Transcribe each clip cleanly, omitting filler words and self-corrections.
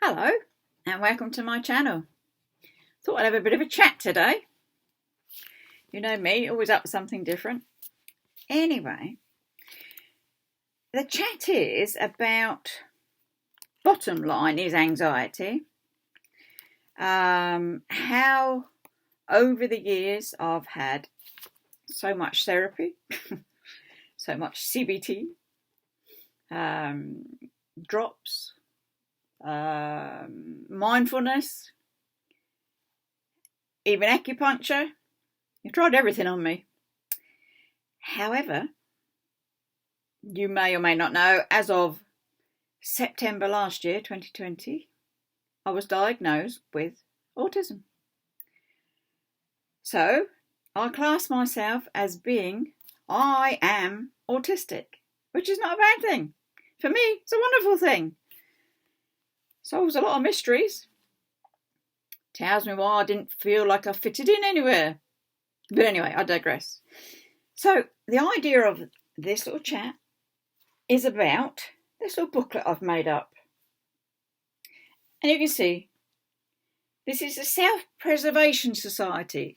Hello and welcome to my channel. Thought I'd have a bit of a chat today. You know me, always up for something different. Anyway, the chat is about, bottom line is anxiety. How over the years I've had so much therapy, so much CBT, drops, mindfulness, even acupuncture. You've tried everything on me. However, you may or may not know, as of September last year, 2020, I was diagnosed with autism. So, I class myself as I am autistic, which is not a bad thing. For me, it's a wonderful thing. Solves a lot of mysteries. Tells me why I didn't feel like I fitted in anywhere. But anyway, I digress. So, the idea of this little chat is about this little booklet I've made up. And you can see, this is a Self-Preservation Society.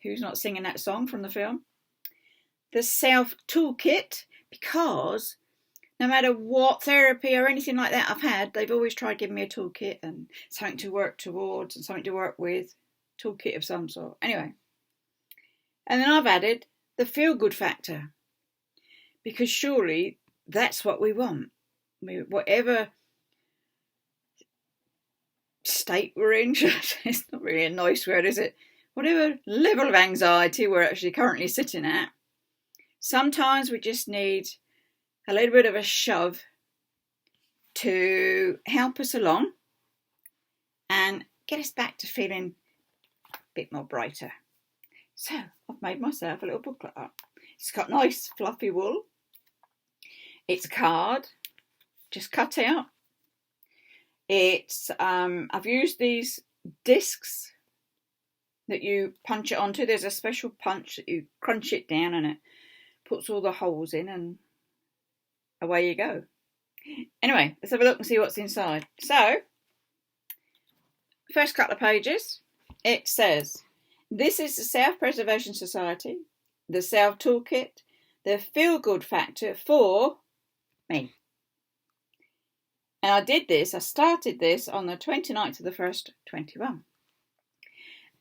Who's not singing that song from the film? The Self Toolkit, because no matter what therapy or anything like that I've had, they've always tried giving me a toolkit and something to work towards and something to work with. Toolkit of some sort. Anyway. And then I've added the feel-good factor. Because surely that's what we want. Whatever state we're in, it's not really a nice word, is it? Whatever level of anxiety we're actually currently sitting at, sometimes we just need a little bit of a shove to help us along and get us back to feeling a bit more brighter. So I've made myself a little booklet up. It's got nice fluffy wool. It's a card, just cut out. It's I've used these discs that you punch it onto. There's a special punch that you crunch it down and it puts all the holes in and away you go. Anyway, let's have a look and see what's inside. So, first couple of pages, it says, this is the Self-Preservation Society, the Self Toolkit, the feel-good factor for me. And I started this on the 29th of the 1st, 21.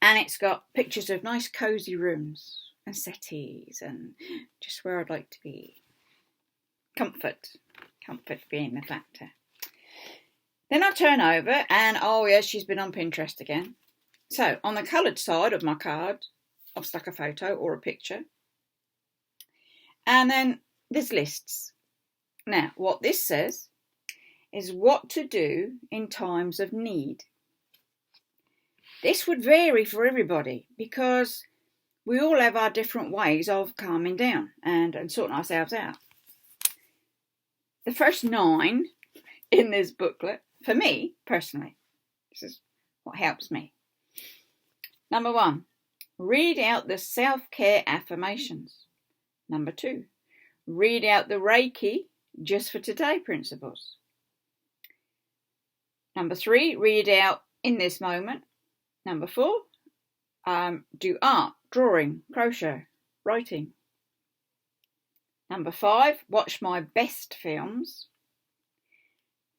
And it's got pictures of nice cosy rooms and settees and just where I'd like to be. Comfort being the factor. Then I turn over and, oh yes, she's been on Pinterest again. So on the coloured side of my card, I've stuck a photo or a picture. And then there's lists. Now, what this says is what to do in times of need. This would vary for everybody because we all have our different ways of calming down and sorting ourselves out. The first 9 in this booklet, for me personally, this is what helps me. Number 1, read out the self-care affirmations. Number 2, read out the Reiki just for today principles. Number 3, read out in this moment. Number 4, do art, drawing, crochet, writing. Number 5, watch my best films.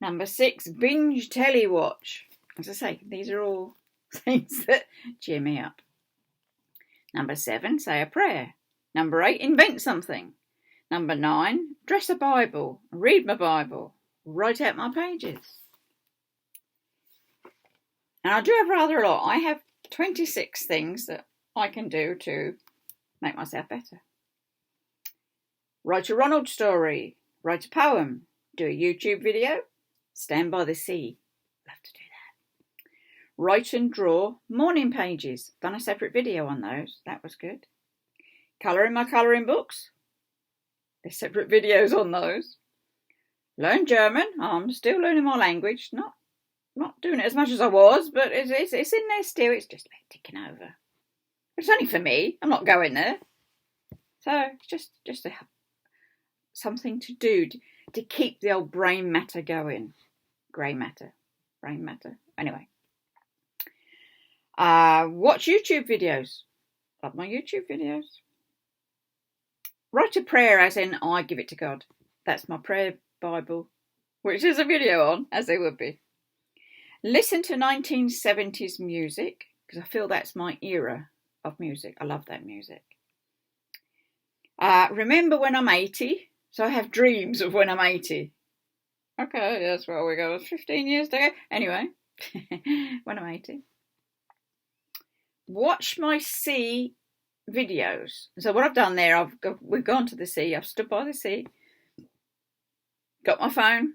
Number 6, binge telly watch. As I say, these are all things that cheer me up. Number 7, say a prayer. Number 8, invent something. Number 9, dress a Bible, read my Bible, write out my pages. And I do have rather a lot. I have 26 things that I can do to make myself better. Write a Ronald story, write a poem, do a YouTube video, stand by the sea. Love to do that. Write and draw morning pages. Done a separate video on those. That was good. Colour in my colouring books. There's separate videos on those. Learn German. I'm still learning my language. Not doing it as much as I was, but it's in there still. It's just like ticking over. It's only for me. I'm not going there. So it's just something to do to keep the old brain matter going. Grey matter. brain matter. Anyway. Watch YouTube videos. Love my YouTube videos. Write a prayer as in I give it to God. That's my prayer Bible, which is a video on, as they would be. Listen to 1970s music, because I feel that's my era of music. I love that music. Remember when I'm 80? So I have dreams of when I'm 80. Okay, that's where we go. 15 years ago. Anyway, when I'm 80. Watch my sea videos. So what I've done there, we've gone to the sea. I've stood by the sea, got my phone,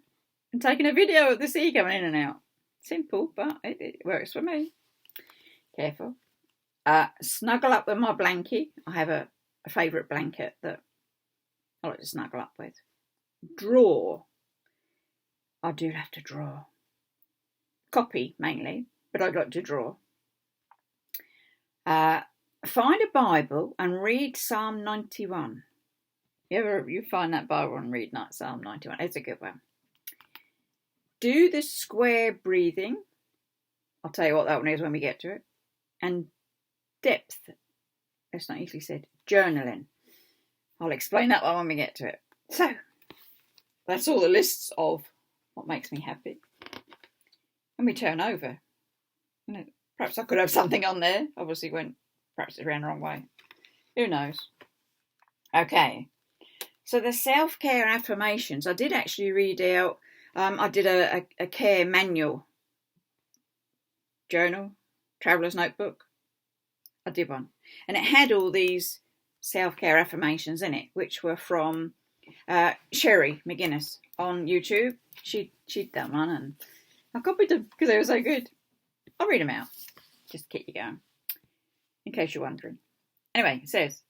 and taken a video of the sea going in and out. Simple, but it works for me. Careful. Snuggle up with my blankie. I have a favourite blanket that I like to snuggle up with. Draw. I do have to draw. Copy mainly, but I like to draw. Find a Bible and read Psalm 91. You find that Bible and read Psalm 91. It's a good one. Do the square breathing. I'll tell you what that one is when we get to it. And depth. That's not easily said. Journaling. I'll explain that one when we get to it. So, that's all the lists of what makes me happy. And we turn over. Perhaps I could have something on there. Obviously, perhaps it ran the wrong way. Who knows? Okay. So the self-care affirmations. I did actually read out. I did a care manual. Journal. Traveller's notebook. I did one. And it had all these self-care affirmations in it, which were from Sherry McGuinness on YouTube. She'd done one and I copied them because they were so good. I'll read them out, just to keep you going, in case you're wondering. Anyway, it says,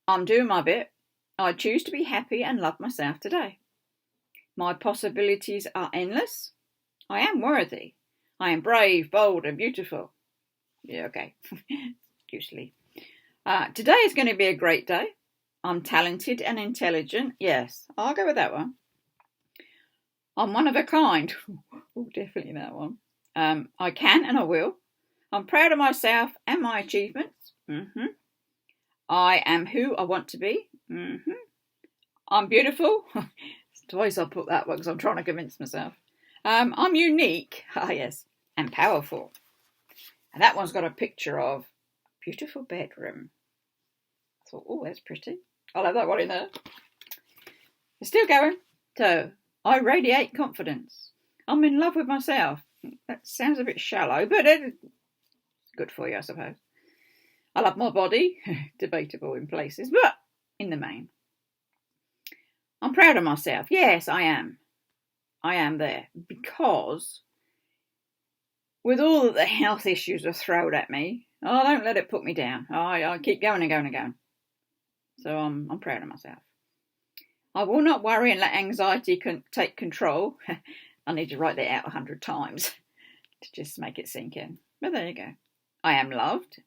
I'm doing my bit. I choose to be happy and love myself today. My possibilities are endless. I am worthy. I am brave, bold, and beautiful. Yeah, okay. Usually. Today is going to be a great day. I'm talented and intelligent. Yes, I'll go with that one. I'm one of a kind. Oh, definitely that one. I can and I will. I'm proud of myself and my achievements. I am who I want to be. I'm beautiful. Twice I'll put that one because I'm trying to convince myself. I'm unique. Yes. And powerful. And that one's got a picture of a beautiful bedroom. I thought, oh, that's pretty. I'll have that one in there. It's still going. So, I radiate confidence. I'm in love with myself. That sounds a bit shallow, but it's good for you, I suppose. I love my body. Debatable in places, but in the main. I'm proud of myself. Yes, I am. I am there. Because with all of the health issues are thrown at me, I don't let it put me down. I keep going and going and going. So I'm proud of myself. I will not worry and let anxiety take control. I need to write that out 100 times to just make it sink in. But there you go. I am loved.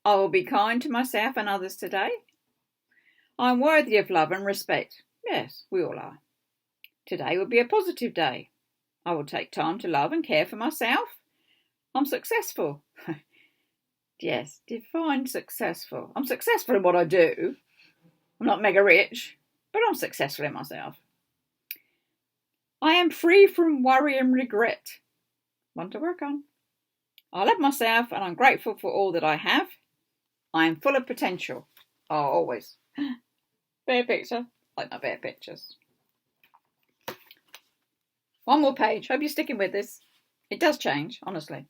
I will be kind to myself and others today. I'm worthy of love and respect. Yes, we all are. Today will be a positive day. I will take time to love and care for myself. I'm successful. Yes, define successful. I'm successful in what I do. I'm not mega rich, but I'm successful in myself. I am free from worry and regret. One to work on. I love myself and I'm grateful for all that I have. I am full of potential. Oh, always. Bear picture. Like my bear pictures. One more page. Hope you're sticking with this. It does change, honestly.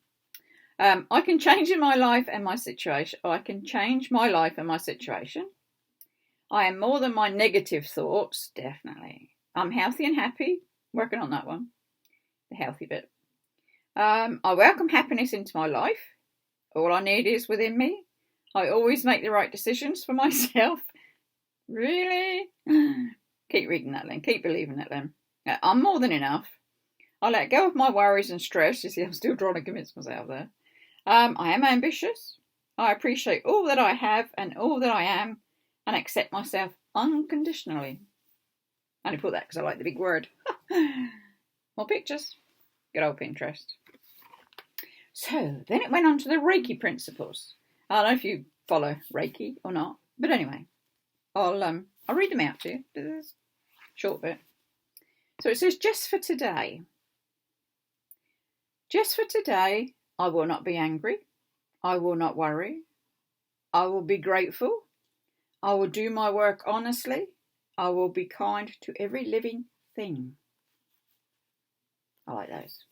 I can change in my life and my situation. I can change my life and my situation. I am more than my negative thoughts, definitely. I'm healthy and happy. Working on that one. The healthy bit. I welcome happiness into my life. All I need is within me. I always make the right decisions for myself. Really? Keep reading that then. Keep believing that then. I'm more than enough. I let go of my worries and stress. You see, I'm still trying to convince myself there. I am ambitious. I appreciate all that I have and all that I am and accept myself unconditionally. I only put that because I like the big word. More pictures. Good old Pinterest. So then it went on to the Reiki principles. I don't know if you follow Reiki or not, but anyway, I'll read them out to you. There's a short bit. So it says, just for today. Just for today, I will not be angry. I will not worry. I will be grateful. I will do my work honestly. I will be kind to every living thing. I like those.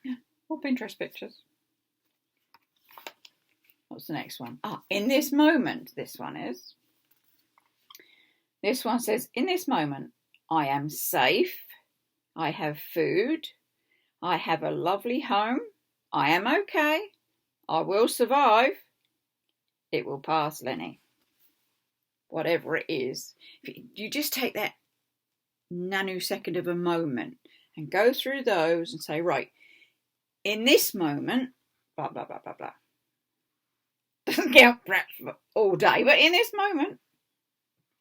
Yeah, all Pinterest pictures. What's the next one? In this moment, this one is. This one says, in this moment, I am safe. I have food. I have a lovely home. I am okay. I will survive. It will pass, Lenny. Whatever it is. You just take that nanosecond of a moment and go through those and say, right, in this moment, blah, blah, blah, blah, blah. Doesn't count perhaps for all day, but in this moment,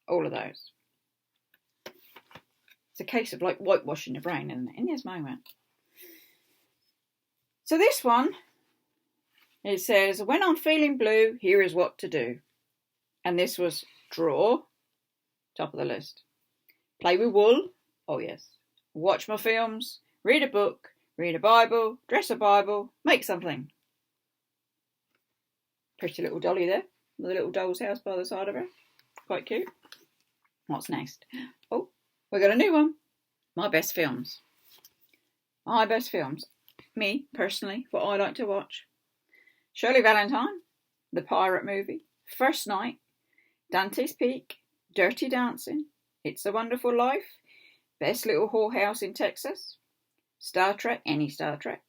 all of those. It's a case of like whitewashing the brain, isn't it? In this moment. So this one, it says, when I'm feeling blue, here is what to do. And this was draw, top of the list. Play with wool, oh yes. Watch my films, read a book, read a Bible, dress a Bible, make something. Pretty little dolly there, with a little doll's house by the side of her. Quite cute. What's next? Oh, we got a new one. My best films. My best films. Me, personally, what I like to watch. Shirley Valentine, The Pirate Movie, First Night, Dante's Peak, Dirty Dancing, It's a Wonderful Life, Best Little Whorehouse in Texas, Star Trek, any Star Trek,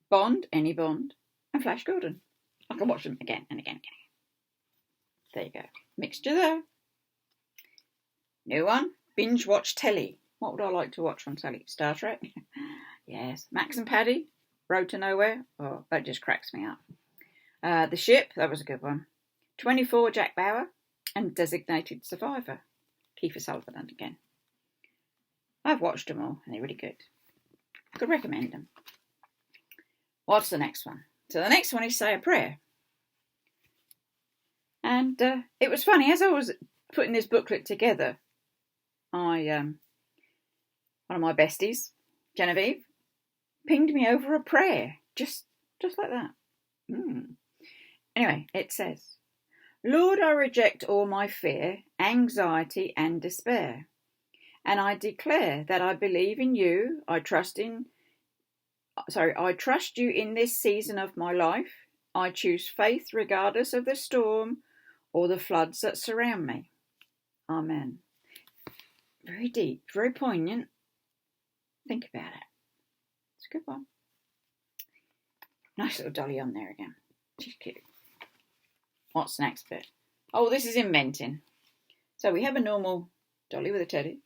Bond, any Bond, and Flash Gordon. I can watch them again and again and again. There you go. Mixture there. New one, binge watch telly. What would I like to watch on telly? Star Trek? Yes. Max and Paddy, Road to Nowhere. Oh, that just cracks me up. The Ship, that was a good one. 24, Jack Bauer, and Designated Survivor, Kiefer Sutherland again. I've watched them all, and they're really good. I could recommend them. What's the next one? So the next one is Say a Prayer. And it was funny, as I was putting this booklet together, one of my besties, Genevieve, pinged me over a prayer, just like that. Anyway, it says, Lord, I reject all my fear, anxiety and despair, and I declare that I believe in you, I trust you in this season of my life. I choose faith regardless of the storm or the floods that surround me. Amen. Very deep, very poignant. Think about it. It's a good one. Nice little dolly on there again. She's cute. What's the next bit? Oh, this is inventing. So we have a normal dolly with a teddy.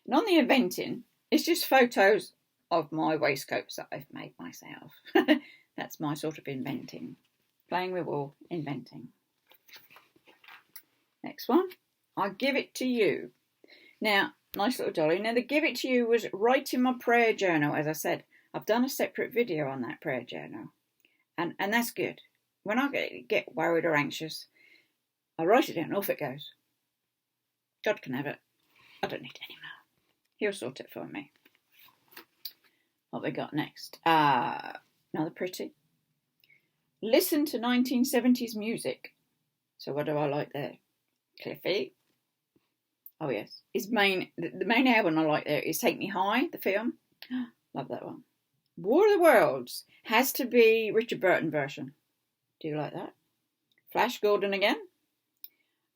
And on the inventing, it's just photos of my waistcoats that I've made myself. That's my sort of inventing. Playing with wool, inventing. Next one. I give it to you. Now, nice little dolly. Now, the give it to you was writing my prayer journal. As I said, I've done a separate video on that prayer journal. And that's good. When I get worried or anxious, I write it down, off it goes. God can have it. I don't need it anymore. He'll sort it for me. What have we got next? Another pretty. Listen to 1970s music. So what do I like there? Cliffy. Oh yes. The main album I like there is Take Me High, the film. Love that one. War of the Worlds has to be Richard Burton version. Do you like that? Flash Gordon again.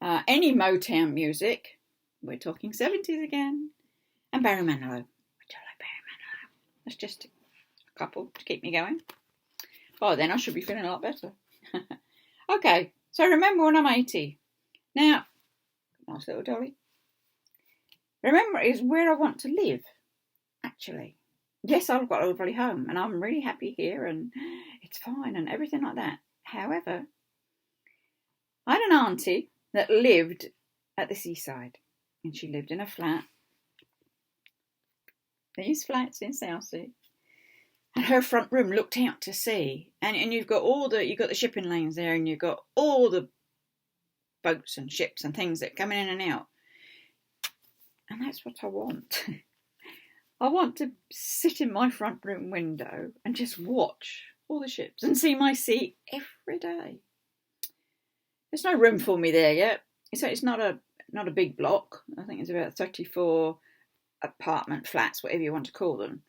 Any Motown music. We're talking 70s again. And Barry Manilow. I do like Barry Manilow. That's just a couple to keep me going. Oh, then I should be feeling a lot better. Okay, so remember when I'm 80. Now, nice little dolly. Remember is where I want to live, actually. Yes, I've got a lovely home and I'm really happy here and it's fine and everything like that. However, I had an auntie that lived at the seaside and she lived in a flat. These flats in Southsea. And her front room looked out to sea. And you've got the shipping lanes there, and you've got all the boats and ships and things that come in and out. And that's what I want. I want to sit in my front room window and just watch all the ships and see my sea every day. There's no room for me there yet. It's not a big block. I think it's about 34 apartment flats, whatever you want to call them.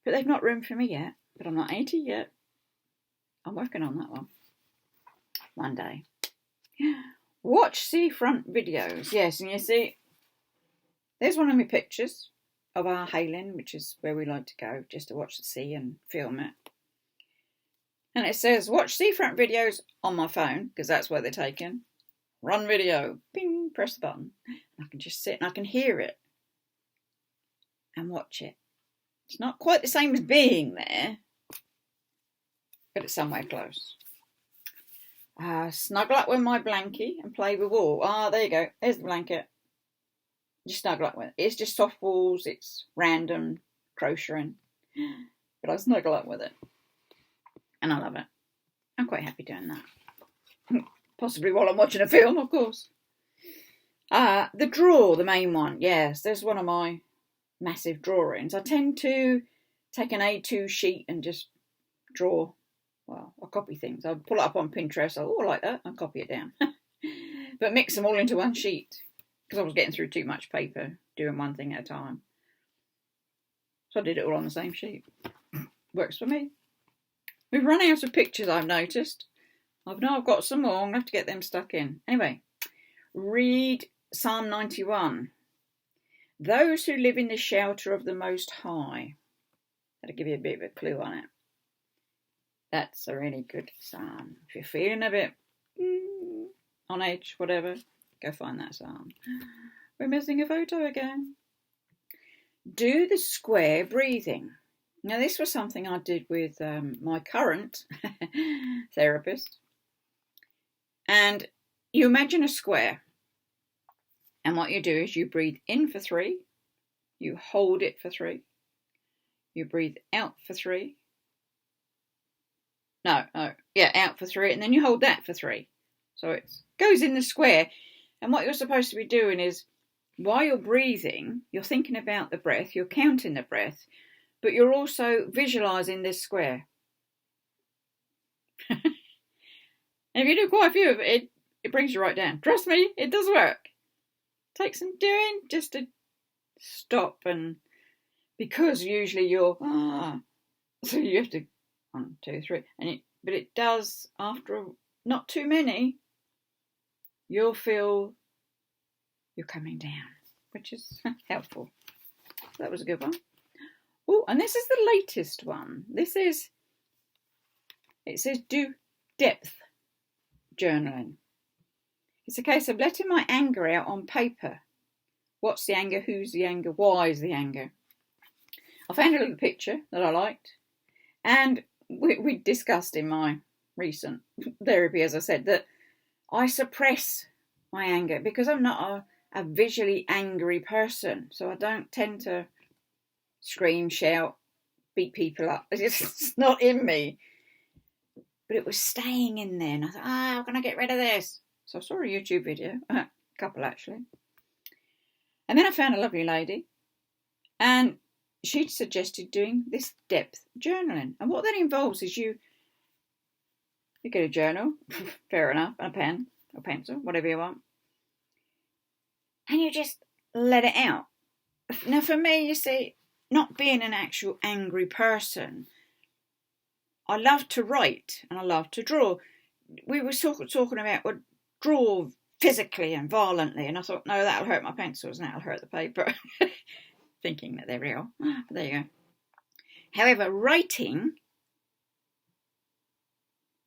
But they've not room for me yet. But I'm not 80 yet. I'm working on that one day. Watch seafront videos. Yes, and you see, there's one of my pictures of our Hailing, which is where we like to go, just to watch the sea and film it. And it says, watch seafront videos on my phone, because that's where they're taken. Run video. Bing, press the button. I can just sit and I can hear it and watch it. It's not quite the same as being there, but it's somewhere close. Snuggle up with my blankie and play with wool. There you go. There's the blanket. Just snuggle up with it. It's just soft walls. It's random crocheting. But I snuggle up with it. And I love it. I'm quite happy doing that. Possibly while I'm watching a film, of course. The drawer, the main one. Yes, there's one of my massive drawings. I tend to take an A2 sheet and just draw. Well, I copy things. I pull it up on Pinterest. I like that. I'll copy it down. But mix them all into one sheet. Because I was getting through too much paper, doing one thing at a time. So I did it all on the same sheet. Works for me. We've run out of pictures, I've noticed. I've got some more. I'm going to have to get them stuck in. Anyway, read Psalm 91. Those who live in the shelter of the Most High. That'll give you a bit of a clue on it. That's a really good psalm. If you're feeling a bit on edge, whatever, go find that psalm. We're missing a photo again. Do the square breathing. Now, this was something I did with my current therapist. And you imagine a square. And what you do is you breathe in for 3. You hold it for 3. You breathe out for 3. Out for 3. And then you hold that for 3. So it goes in the square. And what you're supposed to be doing is, while you're breathing, you're thinking about the breath, you're counting the breath, but you're also visualising this square. And if you do quite a few of it, it brings you right down. Trust me, it does work. Takes some doing just to stop, and because usually you're so you have to 1, 2, 3, but it does after not too many. You'll feel you're coming down, which is helpful. That was a good one. Oh, and this is the latest one. It says do depth journaling. It's a case of letting my anger out on paper. What's the anger? Who's the anger? Why is the anger? I found a little picture that I liked. And we discussed in my recent therapy, as I said, that I suppress my anger because I'm not a visually angry person. So I don't tend to scream, shout, beat people up. It's not in me. But it was staying in there. And I thought, I'm going to get rid of this. So I saw a YouTube video, a couple actually. And then I found a lovely lady. And she'd suggested doing this depth journaling. And what that involves is you get a journal, fair enough, and a pen or pencil, whatever you want. And you just let it out. Now for me, you see, not being an actual angry person, I love to write and I love to draw. We were talking about draw physically and violently, and I thought, no, that'll hurt my pencils and that'll hurt the paper. Thinking that they're real. But there you go. However, writing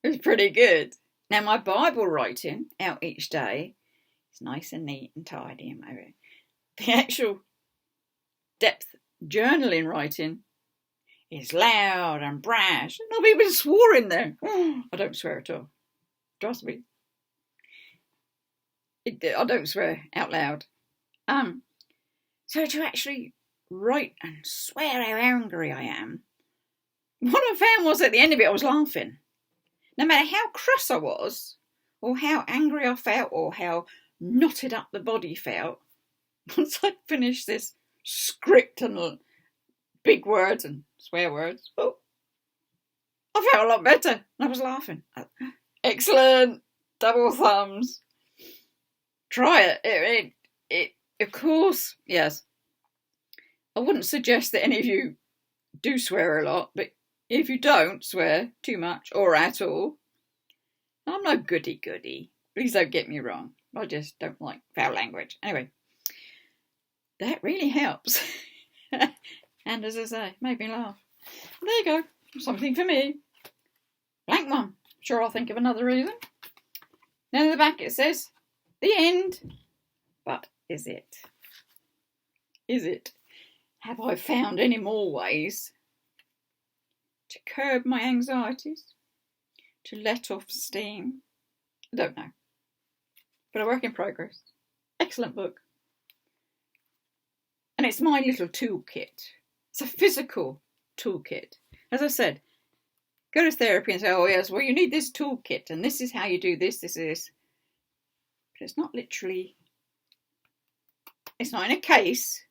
is pretty good. Now, my Bible writing out each day is nice and neat and tidy. And maybe the actual depth journaling writing is loud and brash. And I've even swore in there. I don't swear at all. Trust me. I don't swear out loud. So to actually write and swear how angry I am, what I found was at the end of it, I was laughing. No matter how cross I was, or how angry I felt, or how knotted up the body felt, once I'd finished this script and big words and swear words, oh, I felt a lot better. And I was laughing. Excellent. Double thumbs. Try it. It of course, yes. I wouldn't suggest that any of you do swear a lot, but if you don't swear too much or at all, I'm no goody-goody. Please don't get me wrong. I just don't like foul language. Anyway, that really helps. And as I say, made me laugh. There you go. Something for me. Blank one. Sure, I'll think of another reason. Then at the back it says, the end. But is it? Is it? Have I found any more ways to curb my anxieties? To let off steam? I don't know. But a work in progress. Excellent book. And it's my little toolkit. It's a physical toolkit. As I said, go to therapy and say, oh yes, well you need this toolkit and this is how you do this, this is this. But it's not literally, it's not in a case.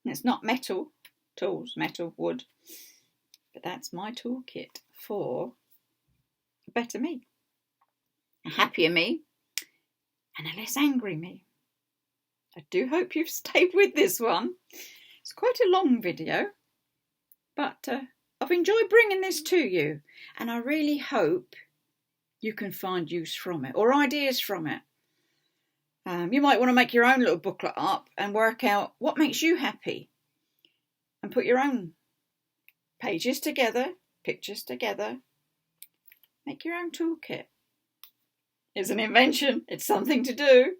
It's not metal, tools, metal, wood. But that's my toolkit for a better me. A happier me. And a less angry me. I do hope you've stayed with this one. It's quite a long video. But I've enjoyed bringing this to you. And I really hope you can find use from it. Or ideas from it. You might want to make your own little booklet up and work out what makes you happy. And put your own pages together, pictures together. Make your own toolkit. It's an invention. It's something to do.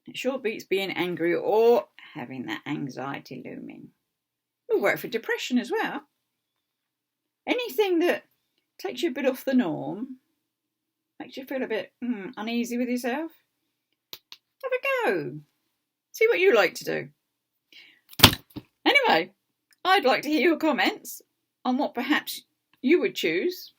It sure beats being angry or having that anxiety looming. It'll work for depression as well. Anything that takes you a bit off the norm, makes you feel a bit uneasy with yourself, have a go. See what you like to do. Anyway, I'd like to hear your comments on what perhaps you would choose.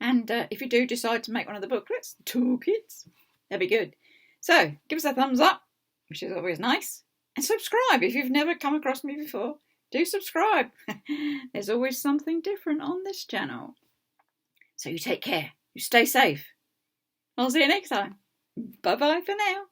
And if you do decide to make one of the booklets, toolkits, that'd be good. So, give us a thumbs up, which is always nice. And subscribe if you've never come across me before. Do subscribe. There's always something different on this channel. So you take care. You stay safe. I'll see you next time. Bye-bye for now.